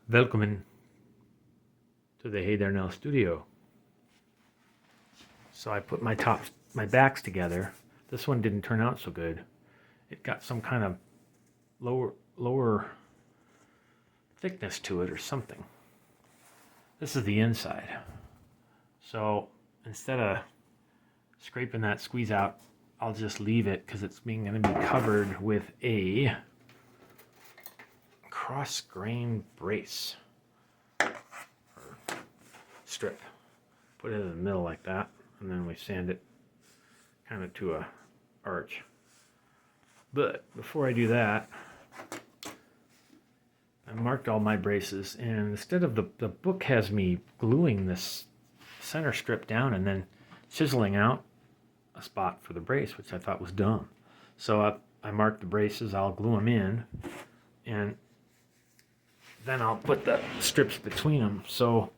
Welcome to the Hey Darnell studio. So I put my backs together. This one didn't turn out so good. It got some kind of lower thickness to it or something. This is the inside. So instead of scraping that squeeze out, I'll just leave it because it's going to be covered with a cross-grain brace or strip. Put it in the middle like that, and then we sand it kind of to a arch. But before I do that, I marked all my braces, and instead of the book has me gluing this center strip down and then chiseling out a spot for the brace, which I thought was dumb. So I marked the braces, I'll glue them in, and then I'll put the strips between them. So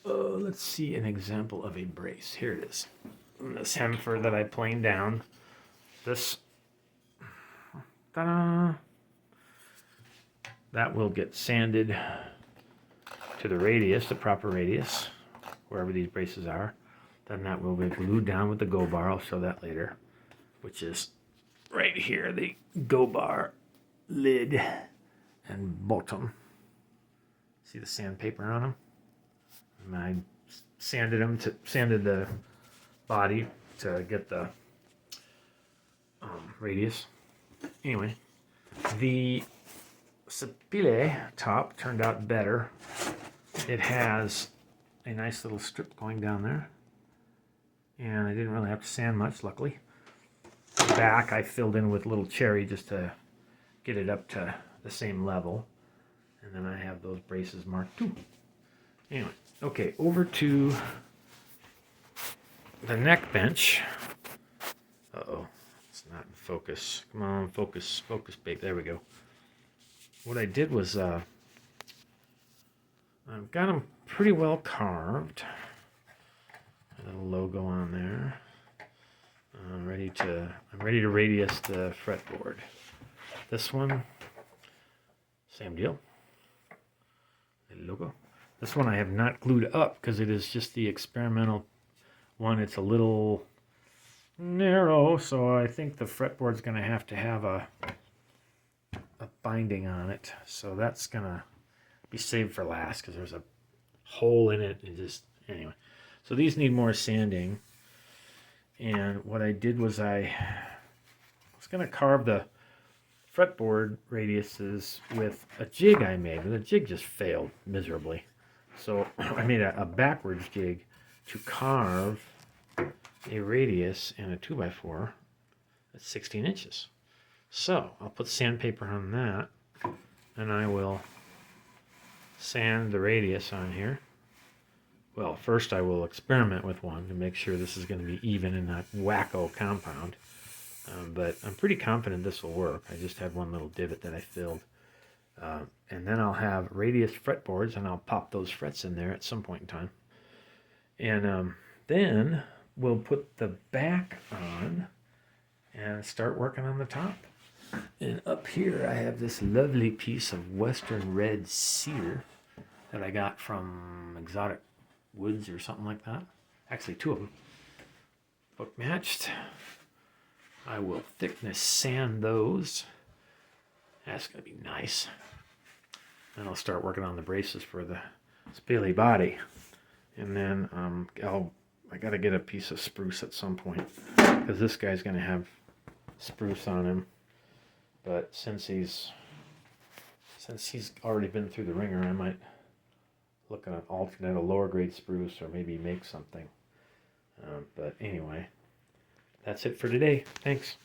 let's see an example of a brace. Here it is. This hemfer that I planed down. This, ta-da! That will get sanded to the radius, the proper radius, wherever these braces are. Then that will be glued down with the go bar. I'll show that later, which is right here, the go bar lid and bottom. See the sandpaper on them? And I sanded the body to get the radius. Anyway, the Sapile top turned out better. It has a nice little strip going down there, and I didn't really have to sand much, luckily. The back I filled in with little cherry just to get it up to the same level, and then I have those braces marked too. Anyway, okay, over to the neck bench. Uh-oh, it's not in focus. Come on, focus, babe. There we go. What I did was I've got them pretty well carved. A little logo on there. I'm ready to radius the fretboard. This one, same deal. The logo. This one I have not glued up because it is just the experimental one. It's a little narrow, so I think the fretboard's going to have a binding on it. So that's going to be saved for last because there's a hole in it. And just anyway. So these need more sanding. And what I did was I was going to carve the fretboard radiuses with a jig I made, and the jig just failed miserably. So I made a backwards jig to carve a radius in a 2x4 that's 16 inches. So I'll put sandpaper on that, and I will sand the radius on here. Well, first I will experiment with one to make sure this is going to be even and not wacko compound. But I'm pretty confident this will work. I just had one little divot that I filled. And then I'll have radius fretboards, and I'll pop those frets in there at some point in time. And then we'll put the back on and start working on the top. And up here I have this lovely piece of Western red cedar that I got from Exotic Woods or something like that. Actually, two of them. Book matched. I will thickness sand those. That's going to be nice. Then I'll start working on the braces for the Spilly body. And then I got to get a piece of spruce at some point because this guy's going to have spruce on him. But since he's already been through the ringer, I might look at an alternate, a lower grade spruce, or maybe make something. But anyway, that's it for today. Thanks.